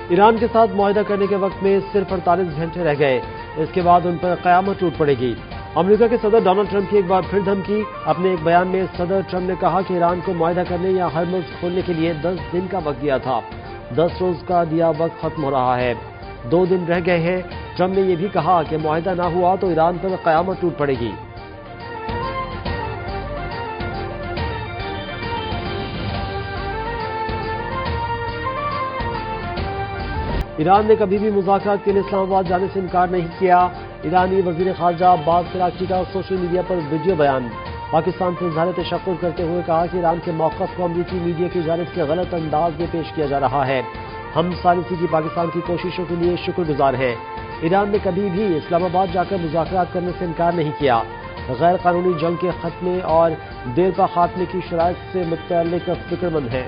ایران کے ساتھ معاہدہ کرنے کے وقت میں صرف 48 گھنٹے رہ گئے، اس کے بعد ان پر قیامت ٹوٹ پڑے گی۔ امریکہ کے صدر ڈونلڈ ٹرمپ کی ایک بار پھر دھمکی۔ اپنے ایک بیان میں صدر ٹرمپ نے کہا کہ ایران کو معاہدہ کرنے یا ہرمز کھولنے کے لیے 10 دن کا وقت دیا تھا۔ 10 روز کا دیا وقت ختم ہو رہا ہے، 2 دن رہ گئے ہیں۔ ٹرمپ نے یہ بھی کہا کہ معاہدہ نہ ہوا تو ایران پر قیامت ٹوٹ پڑے گی۔ ایران نے کبھی بھی مذاکرات کے لیے اسلام آباد جانے سے انکار نہیں کیا۔ ایرانی وزیر خارجہ عباس اراغچی کا سوشل میڈیا پر ویڈیو بیان۔ پاکستان سے اظہار تشکر کرتے ہوئے کہا کہ ایران کے موقف کو امریکی میڈیا کی جانب سے غلط انداز میں پیش کیا جا رہا ہے۔ ہم ثالثی کی پاکستان کی کوششوں کے لیے شکر گزار ہیں۔ ایران نے کبھی بھی اسلام آباد جا کر مذاکرات کرنے سے انکار نہیں کیا۔ غیر قانونی جنگ کے خاتمے اور دیر پا خاتمے کی شرائط سے متعلق فکر مند ہیں۔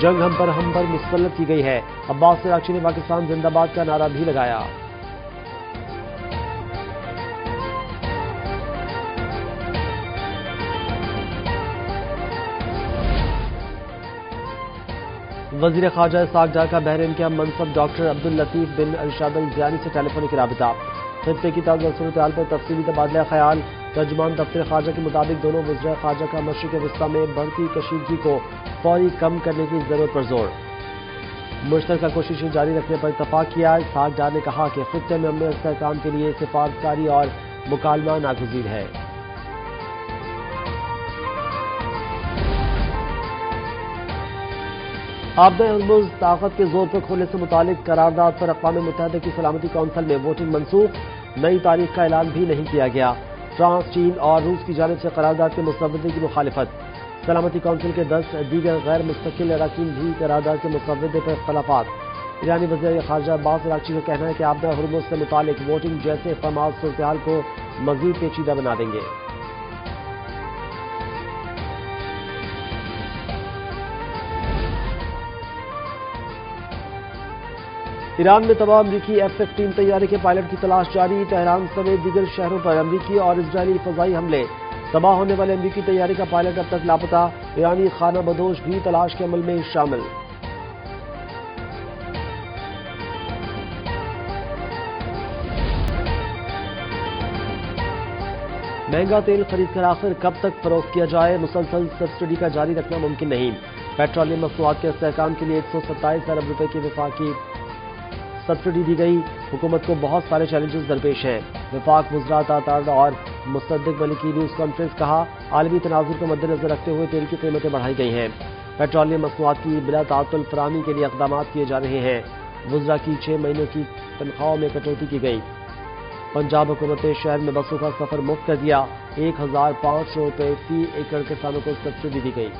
جنگ ہم پر مسلط کی گئی ہے۔ عباس اراغچی نے پاکستان زندہ باد کا نعرہ بھی لگایا۔ وزیر خارجہ اسحاق ڈار کا بحرین کے ہم منصب ڈاکٹر عبداللطیف بن ارشاد الزیانی سے ٹیلی فونک رابطہ۔ خطے کی تازہ صورتحال پر تفصیلی تبادلہ خیال۔ ترجمان دفتر خارجہ کے مطابق دونوں وزراء خارجہ کا مشرق وسطی میں بڑھتی کشیدگی کو فوری کم کرنے کی ضرورت پر زور۔ مشترکہ کوششیں جاری رکھنے پر اتفاق کیا۔ اسحاق ڈار نے کہا کہ خطے میں امن استحکام کے لیے سفارتکاری اور مکالمہ ناگزیر ہے۔ آبدہ ہرمز طاقت کے زور پر کھولنے سے متعلق قرارداد پر اقوام متحدہ کی سلامتی کونسل میں ووٹنگ منسوخ، نئی تاریخ کا اعلان بھی نہیں کیا گیا۔ فرانس، چین اور روس کی جانب سے قرارداد کے مسودے کی مخالفت۔ سلامتی کونسل کے 10 دیگر غیر مستقل اراکین بھی قرارداد کے مسودے پر اختلافات۔ ایرانی وزیر خارجہ عباس اراغچی کا کہنا ہے کہ آبدہ ہرمز سے متعلق ووٹنگ جیسے اقدامات صورتحال کو مزید پیچیدہ بنا دیں گے۔ ایران میں تباہ امریکی F-15 طیارے کے پائلٹ کی تلاش جاری۔ تہران سمیت دیگر شہروں پر امریکی اور اسرائیلی فضائی حملے۔ تباہ ہونے والے امریکی طیارے کا پائلٹ اب تک لاپتہ۔ ایرانی خانہ بدوش بھی تلاش کے عمل میں شامل۔ مہنگا تیل خرید کر آخر کب تک فروخت کیا جائے؟ مسلسل سبسڈی کا جاری رکھنا ممکن نہیں۔ پیٹرولیم مصنوعات کے استحکام کے لیے 127 ارب روپے کی وفاقی سبسڈی دی گئی۔ حکومت کو بہت سارے چیلنجز درپیش ہیں۔ وفاق وزرات آتار اور مصدق ملکی نیوز کانفرنس کہا، عالمی تناظر کو مد نظر رکھتے ہوئے تیل کی قیمتیں بڑھائی گئی ہیں۔ پیٹرولیم مصنوعات کی بلا تعطل فراہمی کے لیے اقدامات کیے جا رہے ہیں۔ وزراء کی 6 مہینوں کی تنخواہوں میں کٹوتی کی گئی۔ پنجاب حکومت نے شہر میں بسوں کا سفر مفت کر دیا۔ 1500 روپے فی ایکڑ کسانوں کو سبسڈی دی گئی۔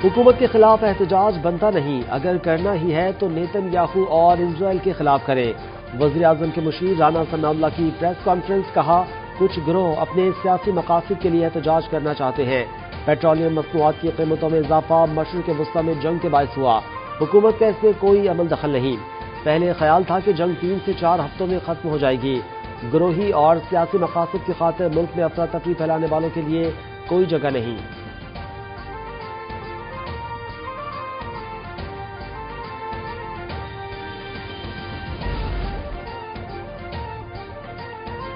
حکومت کے خلاف احتجاج بنتا نہیں، اگر کرنا ہی ہے تو نیتن یاہو اور اسرائیل کے خلاف کریں۔ وزیر اعظم کے مشیر رانا ثناء اللہ کی پریس کانفرنس، کہا کچھ گروہ اپنے سیاسی مقاصد کے لیے احتجاج کرنا چاہتے ہیں۔ پیٹرولیم مصنوعات کی قیمتوں میں اضافہ مشرق وسطی میں جنگ کے باعث ہوا۔ حکومت کا اس میں کوئی عمل دخل نہیں۔ پہلے خیال تھا کہ جنگ 3 سے 4 ہفتوں میں ختم ہو جائے گی۔ گروہی اور سیاسی مقاصد کی خاطر ملک میں افراتفری پھیلانے والوں کے لیے کوئی جگہ نہیں۔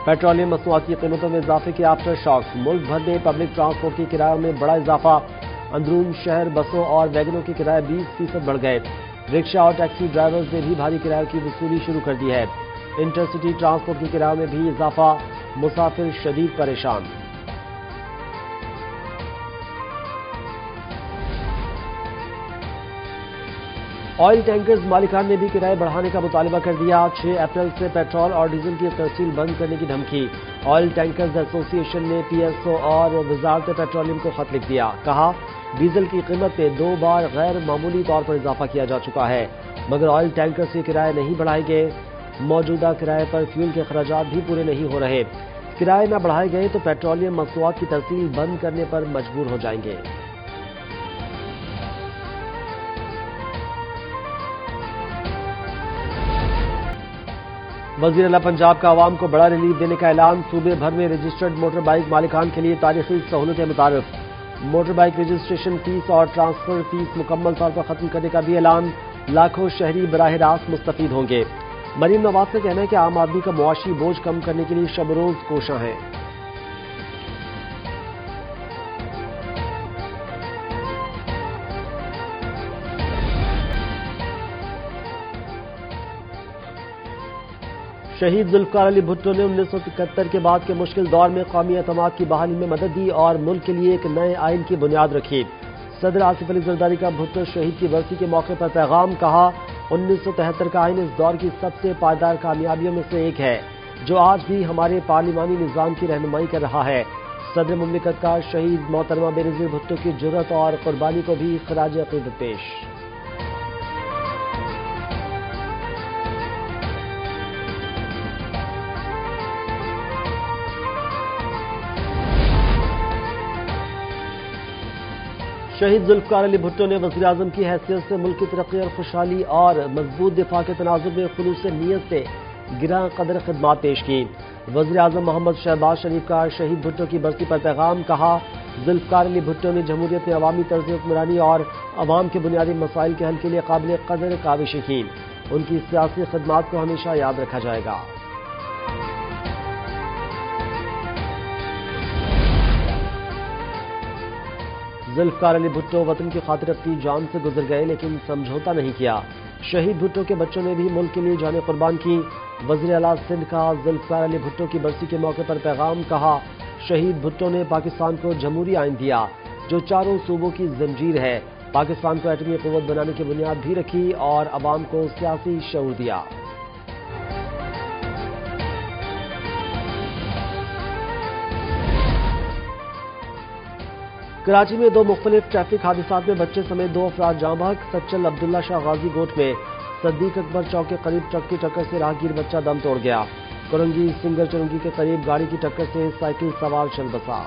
پیٹرولیم مصنوعات کی قیمتوں میں اضافے کے آفٹر شاکس۔ ملک بھر میں پبلک ٹرانسپورٹ کے کرایوں میں بڑا اضافہ۔ اندرون شہر بسوں اور ویگنوں کے کرائے 20% بڑھ گئے۔ رکشہ اور ٹیکسی ڈرائیورز نے بھی بھاری کرایوں کی وصولی شروع کر دی ہے۔ انٹرسٹی ٹرانسپورٹ کے کرایوں میں بھی اضافہ، مسافر شدید پریشان۔ آئل ٹینکرز مالکان نے بھی کرائے بڑھانے کا مطالبہ کر دیا۔ 6 اپریل سے پیٹرول اور ڈیزل کی ترسیل بند کرنے کی دھمکی۔ آئل ٹینکرز ایسوسی ایشن نے PSO اور وزارت پیٹرولیم کو خط لکھ دیا۔ کہا ڈیزل کی قیمت میں 2 بار غیر معمولی طور پر اضافہ کیا جا چکا ہے، مگر آئل ٹینکرز کے کرائے نہیں بڑھائے گئے۔ موجودہ کرائے پر فیول کے اخراجات بھی پورے نہیں ہو رہے۔ کرائے نہ بڑھائے گئے تو پیٹرولیم مصنوعات کی ترسیل بند کرنے پر مجبور ہو جائیں گے۔ وزیر اعلیٰ پنجاب کا عوام کو بڑا ریلیف دینے کا اعلان۔ صوبے بھر میں رجسٹرڈ موٹر بائیک مالکان کے لیے تاریخی سہولتیں متعارف۔ موٹر بائک رجسٹریشن فیس اور ٹرانسفر فیس مکمل طور پر ختم کرنے کا بھی اعلان، لاکھوں شہری براہ راست مستفید ہوں گے۔ مریم نواز کا کہنا ہے کہ عام آدمی کا معاشی بوجھ کم کرنے کے لیے شب روز کوشاں ہیں۔ شہید ذوالفقار علی بھٹو نے 1971 کے بعد کے مشکل دور میں قومی اعتماد کی بحالی میں مدد دی اور ملک کے لیے ایک نئے آئین کی بنیاد رکھی۔ صدر آصف علی زرداری کا بھٹو شہید کی برسی کے موقع پر پیغام، کہا 1973 کا آئین اس دور کی سب سے پائیدار کامیابیوں میں سے ایک ہے جو آج بھی ہمارے پارلیمانی نظام کی رہنمائی کر رہا ہے۔ صدر مملکت کا شہید محترمہ بینظیر بھٹو کی جرأت اور قربانی کو بھی خراج عقیدت پیش۔ شہید ذوالفقار علی بھٹو نے وزیراعظم کی حیثیت سے ملک کی ترقی اور خوشحالی اور مضبوط دفاع کے تناظر میں خلوص نیت سے گراں قدر خدمات پیش کی۔ وزیراعظم محمد شہباز شریف کا شہید بھٹو کی برسی پر پیغام، کہا ذوالفقار علی بھٹو نے جمہوریت میں عوامی طرز حکمرانی اور عوام کے بنیادی مسائل کے حل کے لیے قابل قدر کاوشیں کی۔ ان کی سیاسی خدمات کو ہمیشہ یاد رکھا جائے گا۔ ذوالفقار علی بھٹو وطن کی خاطر اپنی جان سے گزر گئے لیکن سمجھوتا نہیں کیا۔ شہید بھٹو کے بچوں نے بھی ملک کے لیے جانیں قربان کی۔ وزیر اعلیٰ سندھ کا ذوالفقار علی بھٹو کی برسی کے موقع پر پیغام، کہا شہید بھٹو نے پاکستان کو جمہوری آئین دیا جو چاروں صوبوں کی زنجیر ہے، پاکستان کو ایٹمی قوت بنانے کی بنیاد بھی رکھی اور عوام کو سیاسی شعور دیا۔ کراچی میں 2 مختلف ٹریفک حادثات میں بچے سمیت 2 افراد جاں بحق۔ سچل عبداللہ شاہ غازی گوٹھ میں صدیق اکبر چوک کے قریب ٹرک کی ٹکر سے راہگیر بچہ دم توڑ گیا۔ کرنگی سنگر چرنگی کے قریب گاڑی کی ٹکر سے سائیکل سوار چل بسا۔